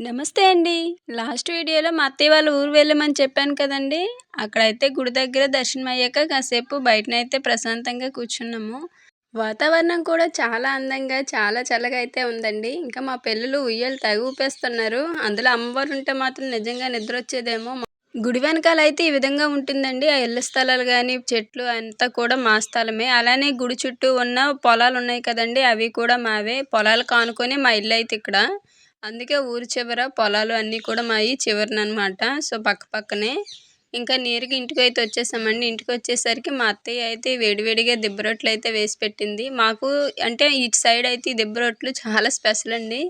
నమస్తే అండి. లాస్ట్ వీడియోలో మా అత్తయ్య వాళ్ళ ఊరు వెళ్ళామని చెప్పాను కదండీ! అక్కడైతే గుడి దగ్గర దర్శనం అయ్యాక కాసేపు బయటనైతే ప్రశాంతంగా కూర్చున్నాము. వాతావరణం కూడా చాలా అందంగా, చాలా చల్లగా అయితే ఉందండి. ఇంకా మా పిల్లలు ఉయ్యాలు తెగ ఊపేస్తున్నారు. అందులో అమ్మవారు ఉంటే మాత్రం నిజంగా నిద్రొచ్చేదేమో. గుడి వెనకాలైతే ఈ విధంగా ఉంటుందండి. ఆ ఇళ్ల స్థలాలు గాని, చెట్లు అంతా కూడా మా స్థలమే. అలానే గుడి చుట్టూ ఉన్న పొలాలున్నాయి కదండీ! అవి కూడా మావే. పొలాలకు ఆనుకొని మా ఇల్లయితే ఇక్కడ. అందుకే ఊరు చివర పొలాలు అన్నీ కూడా మాయి చివరననమాట. సో, పక్క పక్కనే. ఇంకా నేరుగా ఇంటికైతే వచ్చేసామండి. ఇంటికొచ్చేసరికి మా అత్తయ్య అయితే వేడి వేడిగా దిబ్బ రొట్టెలైతే వేసి పెట్టింది. మాకు అంటే ఇటు సైడ్ అయితే ఈ దిబ్బ రొట్టెలు చాలా స్పెషల్ అండి.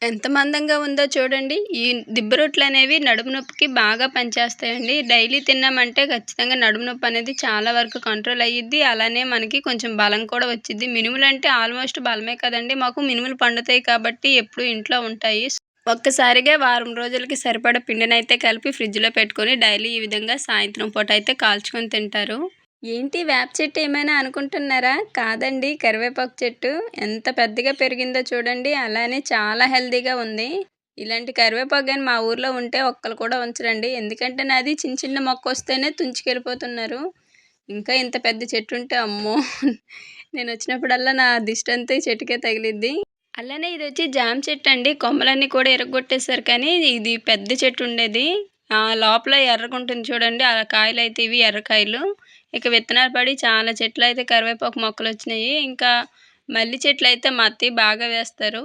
ఎంత మందంగా ఉందో చూడండి. ఈ దిబ్బ రొట్టెలనేవి నడుము నొప్పికి బాగా పనిచేస్తాయండి. డైలీ తిన్నామంటే ఖచ్చితంగా నడుము నొప్పి అనేది చాలా వరకు కంట్రోల్ అయ్యిద్ది. అలానే మనకి కొంచెం బలం కూడా వచ్చిద్ది. మినుములంటే ఆల్మోస్ట్ బలమే కదండీ! మాకు మినుములు పండుతాయి కాబట్టి ఎప్పుడూ ఇంట్లో ఉంటాయి. ఒక్కసారిగా వారం రోజులకి సరిపడా పిండినైతే కలిపి ఫ్రిడ్జ్‌లో పెట్టుకొని డైలీ ఈ విధంగా సాయంత్రం పూట అయితే కాల్చుకొని తింటారు. ఏంటి వేప చెట్టు ఏమైనా అనుకుంటున్నారా? కాదండి, కరివేపాకు చెట్టు. ఎంత పెద్దగా పెరిగిందో చూడండి. అలానే చాలా హెల్తీగా ఉంది. ఇలాంటి కరివేపాకు గాని మా ఊర్లో ఉంటే ఒక్కళ్ళు కూడా ఉంచరండి. ఎందుకంటే నాది చిన్న చిన్న మొక్కొస్తేనే తుంచుకెళ్ళిపోతున్నారు. ఇంకా ఇంత పెద్ద చెట్టు ఉంటే అమ్మో! నేనొచ్చినప్పుడల్లా నా దిష్టంతా ఈ చెట్టుకే తగిలిద్ది. అలానే ఇదొచ్చి జామ చెట్టండి. కొమ్మలన్నీ కూడా ఇరగ్గొట్టేసారు కానీ, ఇది పెద్ద చెట్టు ఉండేది. లోపల ఎర్రగుంటుంది చూడండి. ఆ కాయలైతే ఇవి ఎర్రకాయలు. ఇక విత్తనాలు పడి చాలా చెట్లయితే కరివేపాకు మొక్కలొచ్చినాయి. ఇంకా మల్లి చెట్లయితే మా అత్తయ్య బాగా వేస్తారు.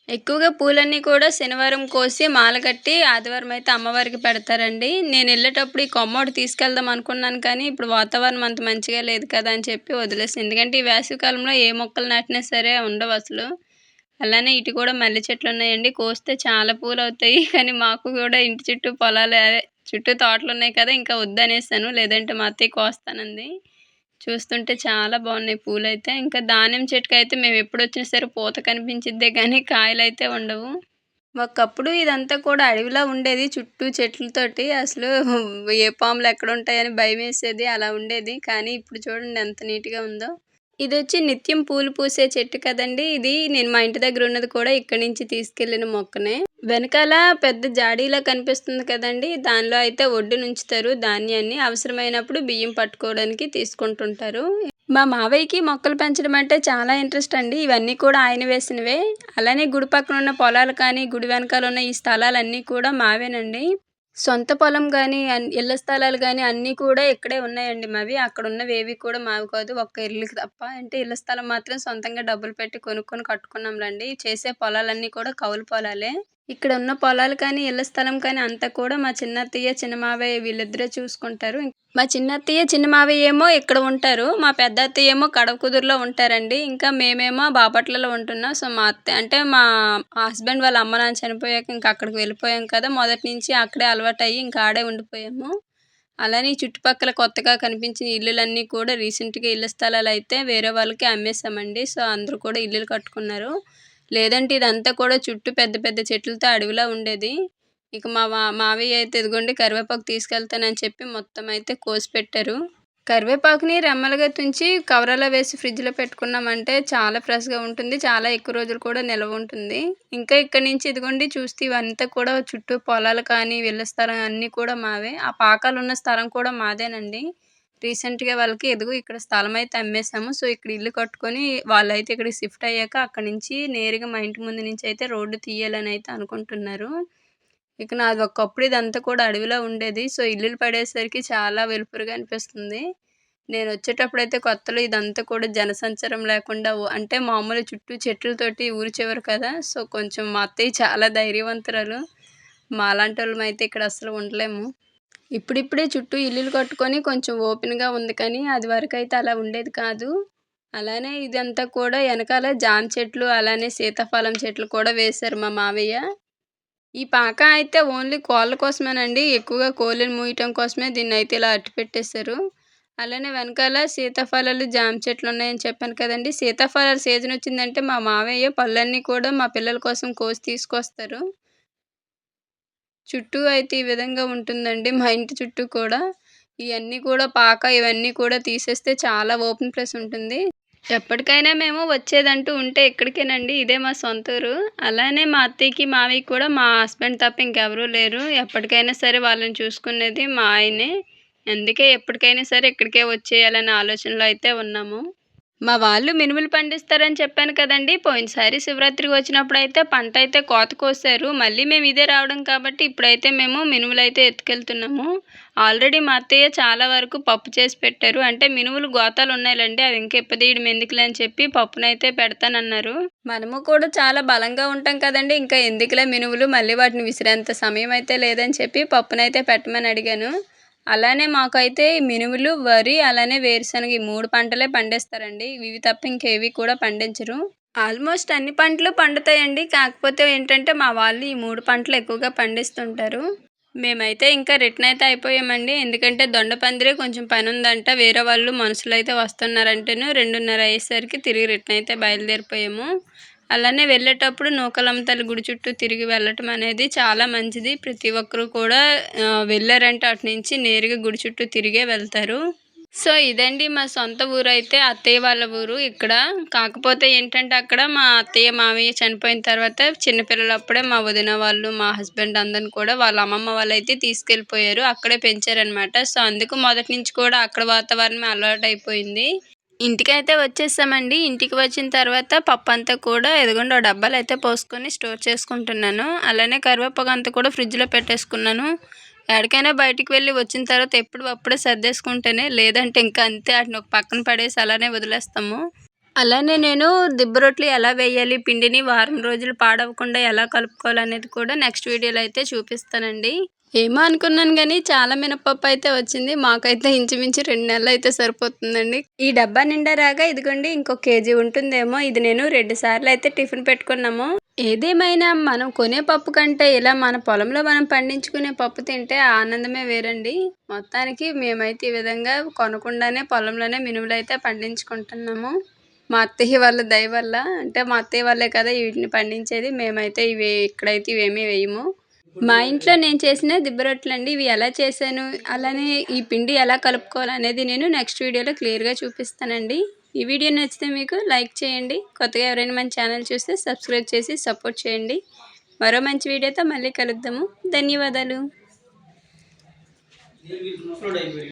ఎక్కువగా పూలన్నీ కూడా శనివారం కోసి మాల కట్టి ఆదివారం అయితే అమ్మవారికి పెడతారండి. నేనెళ్ళేటప్పుడు ఈ కొమ్మోటి తీసుకెళ్దాం అనుకున్నాను కానీ, ఇప్పుడు వాతావరణం అంత మంచిగా లేదు కదా అని చెప్పి వదిలేసాను. ఎందుకంటే ఈ వేసవి కాలంలో ఏ మొక్కలు నాటినా సరే ఉండవసలు. అలానే ఇటు కూడా మల్లె చెట్లున్నాయండి. కోస్తే చాలా పూలవుతాయి. కానీ మాకు కూడా ఇంటి చుట్టూ పొలాలు అదే చుట్టూ తోటలున్నాయి కదా! ఇంకా వద్దనేసాను. లేదంటే మా అత్తయ్య కోస్తానంది. చూస్తుంటే చాలా బాగున్నాయి పూలైతే. ఇంకా దానిమ్మ చెట్టుకైతే మేమెప్పుడొచ్చినా సరే పూత కనిపించిద్దే గానీ కాయలైతే ఉండవు. ఒకప్పుడు ఇదంతా కూడా అడవిలా ఉండేది. చుట్టూ చెట్లతోటి అసలు ఏ పాములెక్కడుంటాయని భయమేసేది. అలా ఉండేది. కానీ ఇప్పుడు చూడండి ఎంత నీట్‌గా ఉందో. ఇదొచ్చి నిత్యం పూలు పూసే చెట్టు కదండీ! ఇది నేను మా ఇంటి దగ్గర ఉన్నది కూడా ఇక్కడి నుంచి తీసుకెళ్ళిన మొక్కనే. వెనకాల పెద్ద జాడీలా కనిపిస్తుంది కదండీ! దానిలో అయితే ఒడ్డునుంచుతారు ధాన్యాన్ని. అవసరమైనప్పుడు బియ్యం పట్టుకోవడానికి తీసుకుంటుంటారు. మా మావయ్యకి మొక్కలు పెంచడం అంటే చాలా ఇంట్రెస్ట్ అండి. ఇవన్నీ కూడా ఆయన వేసినవే. అలానే గుడి పక్కన ఉన్న పొలాలు కానీ, గుడి వెనకాల ఉన్న ఈ స్థలాలన్నీ కూడా మావేనండి. సొంత పొలం గానీ, ఇళ్ల స్థలాలు గానీ అన్నీ కూడా ఇక్కడే ఉన్నాయండి మావి. అక్కడున్నవేవి కూడా మావి కాదు. ఒక్క ఇల్లుకి తప్ప. అంటే ఇళ్ల స్థలం మాత్రం సొంతంగా డబ్బులు పెట్టి కొనుక్కొని కట్టుకున్నాంలెండి. చేసే పొలాలన్నీ కూడా కౌలు పొలాలే. ఇక్కడ ఉన్న పొలాలు కానీ, ఇళ్ల స్థలం కానీ అంతా కూడా మా చిన్నత్తయ్య, చిన్న మావయ్య వీళ్ళిద్దరే చూసుకుంటారు. మా చిన్నత్తయ్య, చిన్న మావయ్య ఏమో ఇక్కడ ఉంటారు. మా పెద్దత్తయ్య ఏమో కడవకుదురులో ఉంటారండి. ఇంకా మేమేమో బాపట్లలో ఉంటున్నాం. సో, మా అత్తయ్య అంటే మా హస్బెండ్ వాళ్ళ అమ్మ, నాన్న చనిపోయాక ఇంక అక్కడికి వెళ్ళిపోయాం కదా! మొదటి నుంచి అక్కడే అలవాటయ్యి ఇంక ఆడే ఉండిపోయాము. అలానే ఈ చుట్టుపక్కల కొత్తగా కనిపించిన ఇల్లులన్నీ కూడా రీసెంట్‌గా ఇళ్ల స్థలాలైతే వేరే వాళ్ళకి అమ్మేసామండి. సో, అందరూ కూడా ఇల్లులు కట్టుకున్నారు. లేదంటే ఇదంతా కూడా చుట్టూ పెద్ద పెద్ద చెట్లతో అడవిలా ఉండేది. ఇక మావయ్య అయితే ఇదిగోండి కరివేపాకు తీసుకెళ్తానని చెప్పి మొత్తం అయితే కోసి పెట్టారు. కరివేపాకుని రెమ్మలుగా తుంచి కవర్‌లో వేసి ఫ్రిడ్జ్‌లో పెట్టుకున్నామంటే చాలా ఫ్రెష్‌గా ఉంటుంది. చాలా ఎక్కువ రోజులు కూడా నిలవ ఉంటుంది. ఇంకా ఇక్కడి నుంచి ఇదిగోండి చూస్తే ఇవంతా కూడా చుట్టూ పొలాలు కానీ, ఇళ్ల స్థలం అన్నీ కూడా మావే. ఆ పాకాలున్న స్థలం కూడా మాదేనండి. రీసెంట్‌గా వాళ్ళకి ఇదిగో ఇక్కడ స్థలం అయితే అమ్మేసాము. సో, ఇక్కడ ఇల్లు కట్టుకొని వాళ్ళైతే ఇక్కడికి షిఫ్ట్ అయ్యాక అక్కడి నుంచి నేరుగా మా ఇంటి ముందు నుంచి అయితే రోడ్డు తీయాలని అయితే అనుకుంటున్నారు. ఇక నాది ఒకప్పుడు ఇదంతా కూడా అడవిలా ఉండేది. సో, ఇల్లులు పడేసరికి చాలా వెలుపరుగా అనిపిస్తుంది. నేనొచ్చేటప్పుడైతే కొత్తలో ఇదంతా కూడా జనసంచారం లేకుండా అంటే మామూలు చుట్టూ చెట్లతోటి ఊరు చివర కదా! సో, కొంచెం మా అత్తయ్య చాలా ధైర్యవంతురాలు. మాలాంటోళ్ళమైతే ఇక్కడ అస్సలు ఉండలేము. ఇప్పుడిప్పుడే చుట్టూ ఇల్లులు కట్టుకొని కొంచెం ఓపెన్‌గా ఉంది కానీ, అది వరకైతే అలా ఉండేది కాదు. అలానే ఇదంతా కూడా ఎనకాల జామ చెట్లు, అలానే సీతాఫలం చెట్లు కూడా వేశారు మా మావయ్య. ఈ పాక అయితే ఓన్లీ కోళ్ళ కోసమేనండి. ఎక్కువగా కోళ్ళని మూయటం కోసమే దీన్నయితే ఇలా అట్టి పెట్టేశారు. అలానే వెనకాల సీతాఫలాలు, జామ చెట్లున్నాయని చెప్పాను కదండీ! సీతాఫలాల సీజనొచ్చిందంటే మా మావయ్య పళ్ళన్నీ కూడా మా పిల్లల కోసం కోసి తీసుకొస్తారు. చుట్టూ అయితే ఈ విధంగా ఉంటుందండి మా ఇంటి చుట్టూ కూడా. ఇయన్నీ కూడా పాక ఇవన్నీ కూడా తీసేస్తే చాలా ఓపెన్ ప్లేస్ ఉంటుంది. ఎప్పటికైనా మేము వచ్చేదంటూ ఉంటే ఇక్కడికేనండి. ఇదే మా సొంత ఊరు. అలానే మా అత్తయ్యకి, మావయ్యకి కూడా మా హస్బెండ్ తప్ప ఇంకెవరూ లేరు. ఎప్పటికైనా సరే వాళ్ళని చూసుకునేది మా ఆయనే. అందుకే ఎప్పటికైనా సరే ఇక్కడికే వచ్చేయాలనే ఆలోచనలో అయితే ఉన్నాము. మా వాళ్ళు మినుములు పండిస్తారని చెప్పాను కదండీ! పోయినసారి శివరాత్రికి వచ్చినప్పుడైతే పంటయితే కోత కోసారు. మళ్ళీ మేము ఇదే రావడం కాబట్టి ఇప్పుడైతే మేము మినుములైతే ఎత్తుకెళ్తున్నాము. ఆల్రెడీ మా అత్తయ్య చాలా వరకు పప్పు చేసి పెట్టారు. అంటే మినుములు గోతాలున్నాయిలెండి. అవి ఇంకా ఇప్పదీయడం ఎందుకులే అని చెప్పి పప్పునైతే పెడతానన్నారు. మనము కూడా చాలా బలంగా ఉంటాం కదండీ! ఇంకా ఎందుకులే మినుములు మళ్ళీ వాటిని విసిరేంత సమయం అయితే లేదని చెప్పి పప్పునైతే పెట్టమని అడిగాను. అలానే మాకైతే మినుములు, వరి, అలానే వేరుశనగ ఈ 3 పంటలే పండిస్తారండి. ఇవి తప్ప ఇంకేవి కూడా పండించరు. ఆల్మోస్ట్ అన్ని పంటలు పండుతాయండి. కాకపోతే ఏంటంటే మా వాళ్ళు ఈ 3 పంటలు ఎక్కువగా పండిస్తుంటారు. మేమైతే ఇంకా రిటర్న్ అయితే అయిపోయామండి. ఎందుకంటే దొండపందిరే కొంచెం పనుందంట. వేరే వాళ్ళు మనుషులైతే వస్తున్నారంటేను 2:30 అయ్యేసరికి తిరిగి రిటర్న్ అయితే బయలుదేరిపోయాము. అలానే వెళ్ళేటప్పుడు నూకాలమ్మ తల్లి గుడి చుట్టూ తిరిగి వెళ్ళటం అనేది చాలా మంచిది. ప్రతి ఒక్కరు కూడా వెళ్ళారంటే అటు నుంచి నేరుగా గుడి చుట్టూ తిరిగే వెళ్తారు. సో ఇదండి మా సొంత ఊరైతే అత్తయ్య వాళ్ళ ఊరు ఇక్కడ. కాకపోతే ఏంటంటే అక్కడ మా అత్తయ్య, మామయ్య చనిపోయిన తర్వాత చిన్నపిల్లలప్పుడే మా వదిన వాళ్ళు, మా హస్బెండ్ అందరిని కూడా వాళ్ళ అమ్మమ్మ వాళ్ళైతే తీసుకెళ్ళిపోయారు. అక్కడే పెంచారనమాట. సో అందుకు మొదటి నుంచి కూడా అక్కడ వాతావరణమే అలవాటయిపోయింది. ఇంటికైతే వచ్చేసామండి. ఇంటికి వచ్చిన తర్వాత పప్పంతా కూడా ఇదిగోండి ఓ డబ్బాలైతే పోసుకొని స్టోర్ చేసుకుంటున్నాను. అలానే కరివేపాకంతా కూడా ఫ్రిడ్జ్‌లో పెట్టేసుకున్నాను. ఎక్కడికైనా బయటికి వెళ్ళి వచ్చిన తర్వాత ఎప్పుడు అప్పుడే సర్దేసుకుంటేనే లేదంటే ఇంకా అంతే ఆటిని ఒక పక్కన పడేసి అలానే వదిలేస్తాము. అలానే నేను దిబ్బ రొట్టెలు ఎలా వేయాలి, పిండిని వారం రోజులు పాడవకుండా ఎలా కలుపుకోవాలనేది కూడా నెక్స్ట్ వీడియోలో అయితే చూపిస్తానండి. ఏమో అనుకున్నాను గానీ చాలా మినపప్పు అయితే వచ్చింది. మాకైతే ఇంచుమించు 2 నెలలు అయితే సరిపోతుందండి. ఈ డబ్బా నిండా రాగా ఇదిగోండి ఇంకో కేజీ ఉంటుందేమో. ఇది నేను 2 సార్లు అయితే టిఫిన్ పెట్టుకున్నాము. ఏదేమైనా మనం కొనే పప్పు కంటే ఇలా మన పొలంలో మనం పండించుకునే పప్పు తింటే ఆ ఆనందమే వేరండి. మొత్తానికి మేమైతే ఈ విధంగా కొనకుండానే పొలంలోనే మినుములైతే పండించుకుంటున్నాము. మా అత్తయ్య వాళ్ళ దయ వల్ల. అంటే మా అత్తయ్య వాళ్ళే కదా వీటిని పండించేది. మేమైతే ఇక్కడైతే ఇవేమీ వేయము. మా ఇంట్లో నేను చేసిన దిబ్బ రొట్టెలండి. ఇవి ఎలా చేశాను, అలానే ఈ పిండి ఎలా కలుపుకోవాలనేది నేను నెక్స్ట్ వీడియోలో క్లియర్‌గా చూపిస్తానండి. ఈ వీడియో నచ్చితే మీకు లైక్ చేయండి. కొత్తగా ఎవరైనా మన ఛానల్ చూస్తే సబ్స్క్రైబ్ చేసి సపోర్ట్ చేయండి. మరో మంచి వీడియోతో మళ్ళీ కలుద్దాము. ధన్యవాదాలు.